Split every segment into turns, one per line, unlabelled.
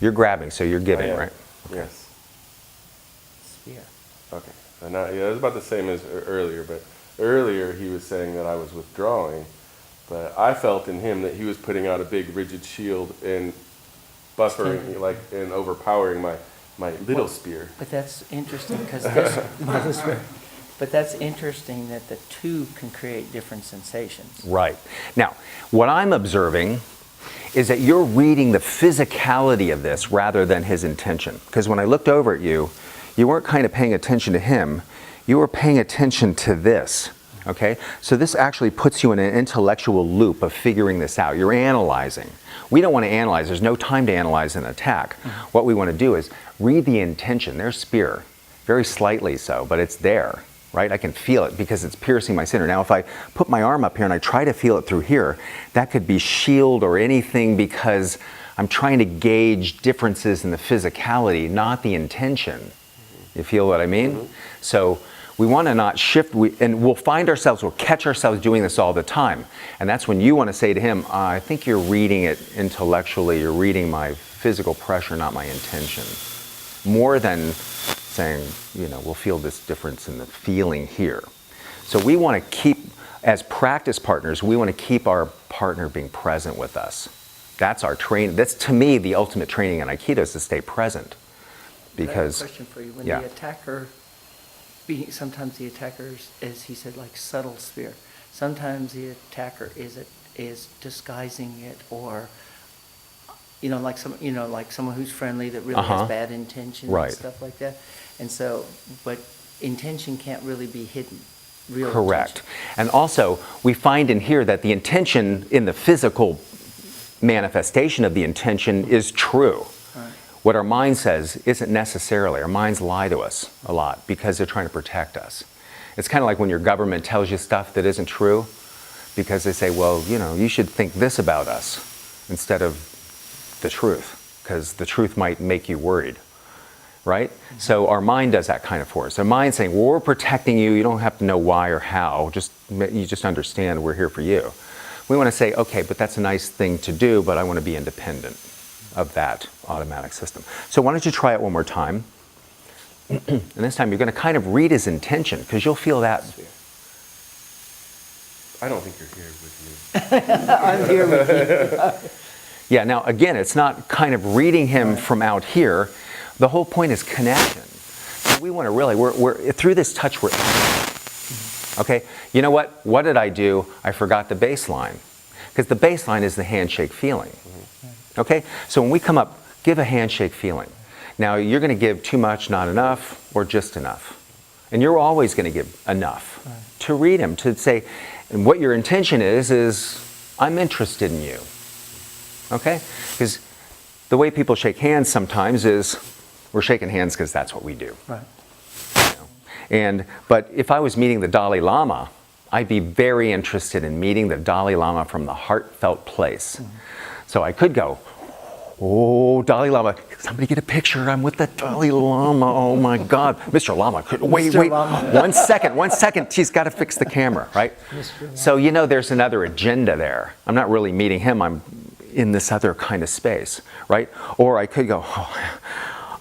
You're grabbing, so you're giving, right?
Yes.
Spear.
Okay. And now, yeah, it was about the same as earlier, but earlier he was saying that I was withdrawing, but I felt in him that he was putting out a big rigid shield and buffering, like, and overpowering my little spear.
But that's interesting because this, but that's interesting that the two can create different sensations.
Right. Now, what I'm observing is that you're reading the physicality of this rather than his intention. Because when I looked over at you, you weren't kind of paying attention to him, you were paying attention to this. Okay? So this actually puts you in an intellectual loop of figuring this out. You're analyzing. We don't want to analyze. There's no time to analyze an attack. What we want to do is read the intention. There's spear. Very slightly so, but it's there. Right? I can feel it because it's piercing my center. Now, if I put my arm up here and I try to feel it through here, that could be shield or anything because I'm trying to gauge differences in the physicality, not the intention. You feel what I mean? So we want to not shift, and we'll find ourselves, we'll catch ourselves doing this all the time. And that's when you want to say to him, I think you're reading it intellectually, you're reading my physical pressure, not my intention. More than saying, you know, we'll feel this difference in the feeling here. So we want to keep, as practice partners, we want to keep our partner being present with us. That's our training. That's, to me, the ultimate training in Aikido is to stay present. Because,
I have a question for you. When
yeah.
the attacker, sometimes the attackers, as he said, like subtle spear. Sometimes the attacker is disguising it, or like someone who's friendly that really has bad intentions and stuff like that. And so, but intention can't really be hidden. Real
correct.
Intention.
And also, we find in here that the intention in the physical manifestation of the intention is true.
Right.
What our mind says isn't necessarily. Our minds lie to us a lot because they're trying to protect us. It's kind of like when your government tells you stuff that isn't true because they say, well, you should think this about us instead of the truth, because the truth might make you worried. Right? Mm-hmm. So our mind does that kind of for us. Our mind's saying, well, we're protecting you. You don't have to know why or how. You just understand we're here for you. We want to say, okay, but that's a nice thing to do, but I want to be independent of that automatic system. So why don't you try it one more time? And this time you're going to kind of read his intention, because you'll feel that.
I don't think you're here with me.
I'm here with you.
Yeah, now again, it's not kind of reading him from out here. The whole point is connection. So we want to really, we're through this touch, we're okay. You know what? What did I do? I forgot the baseline, because the baseline is the handshake feeling. Okay. So when we come up, give a handshake feeling. Now you're going to give too much, not enough, or just enough, and you're always going to give enough to read him, to say, and what your intention is I'm interested in you. Okay, because the way people shake hands sometimes is we're shaking hands because that's what we do. Right. But if I was meeting the Dalai Lama, I'd be very interested in meeting the Dalai Lama from the heartfelt place. Mm-hmm. So I could go, oh, Dalai Lama, somebody get a picture. I'm with the Dalai Lama. Oh my God. Mr. Lama, wait.
Lama.
One second. She's got to fix the camera, right? So there's another agenda there. I'm not really meeting him. I'm in this other kind of space, right? Or I could go,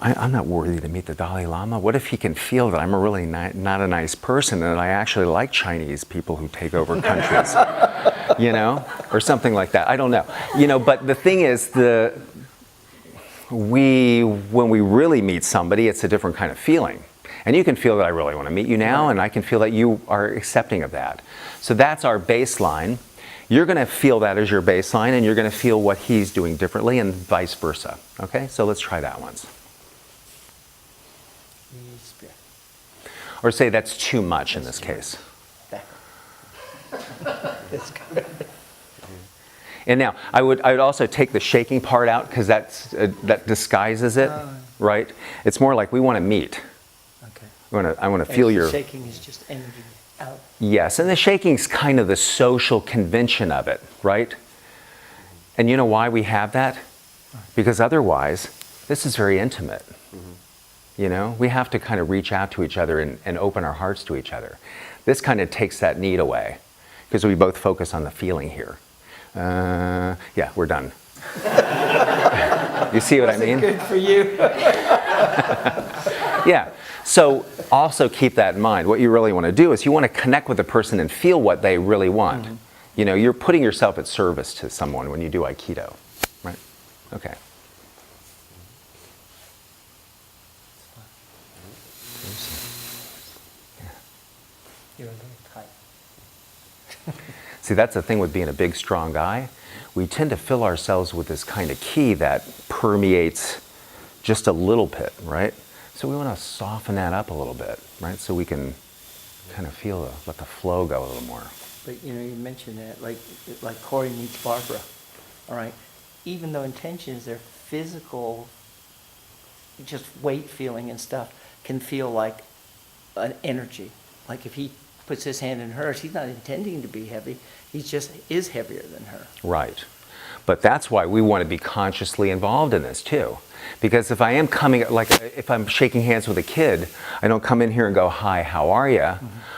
I'm not worthy to meet the Dalai Lama. What if he can feel that I'm a really not a nice person and I actually like Chinese people who take over countries, or something like that. I don't know. But the thing is, when we really meet somebody, it's a different kind of feeling. And you can feel that I really want to meet you now, and I can feel that you are accepting of that. So that's our baseline. You're going to feel that as your baseline, and you're going to feel what he's doing differently, and vice versa. Okay, so let's try that once. Or say that's too much in this case. And now, I would also take the shaking part out, because that disguises it, right? It's more like we want to meet.
Okay.
I want to feel your...
Shaking is just energy out.
Yes, and the shaking's kind of the social convention of it, right? And you know why we have that? Because otherwise, this is very intimate. We have to kind of reach out to each other and open our hearts to each other. This kind of takes that need away, because we both focus on the feeling here. Yeah, we're done. You see what I mean?
Good for you.
Yeah. So also keep that in mind. What you really want to do is you want to connect with the person and feel what they really want. You know, you're putting yourself at service to someone when you do Aikido, right? Okay.
You're a little tight.
See, that's the thing with being a big, strong guy. We tend to fill ourselves with this kind of ki that permeates just a little bit, right? So we want to soften that up a little bit, right? So we can kind of feel, let the flow go a little more.
But you know, you mentioned that, like Corey meets Barbara, all right? Even though intentions, their physical, just weight feeling and stuff, can feel like an energy. Like if he puts his hand in hers, he's not intending to be heavy. He just is heavier than her.
Right. But that's why we want to be consciously involved in this too. Because if I am coming, like if I'm shaking hands with a kid, I don't come in here and go, hi, how are you?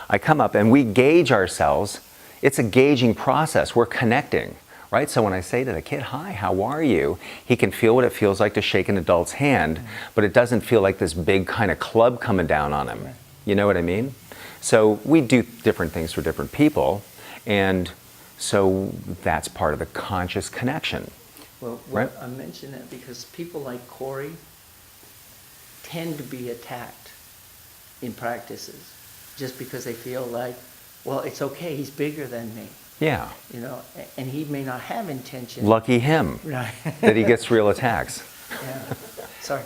I come up and we gauge ourselves. It's a gauging process. We're connecting, right? So when I say to the kid, hi, how are you? He can feel what it feels like to shake an adult's hand, but it doesn't feel like this big kind of club coming down on him. You know what I mean? So we do different things for different people, and so that's part of the conscious connection.
Well,
Right.
I mention that because people like Corey tend to be attacked in practices just because they feel like, well, it's okay, he's bigger than me,
Yeah.
you know, and he may not have intention.
Lucky him
Right.
that he gets real attacks.
Yeah. Sorry.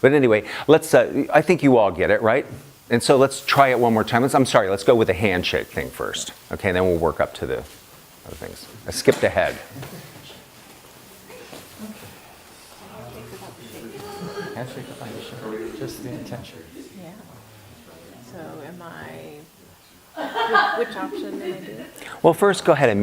But anyway, let's, I think you all get it, right? And so let's try it one more time. Let's go with the handshake thing first. Okay, and then we'll work up to the other things. I skipped ahead.
Handshake, just the intention.
Yeah. So am I, which option did I do?
Well, first go ahead and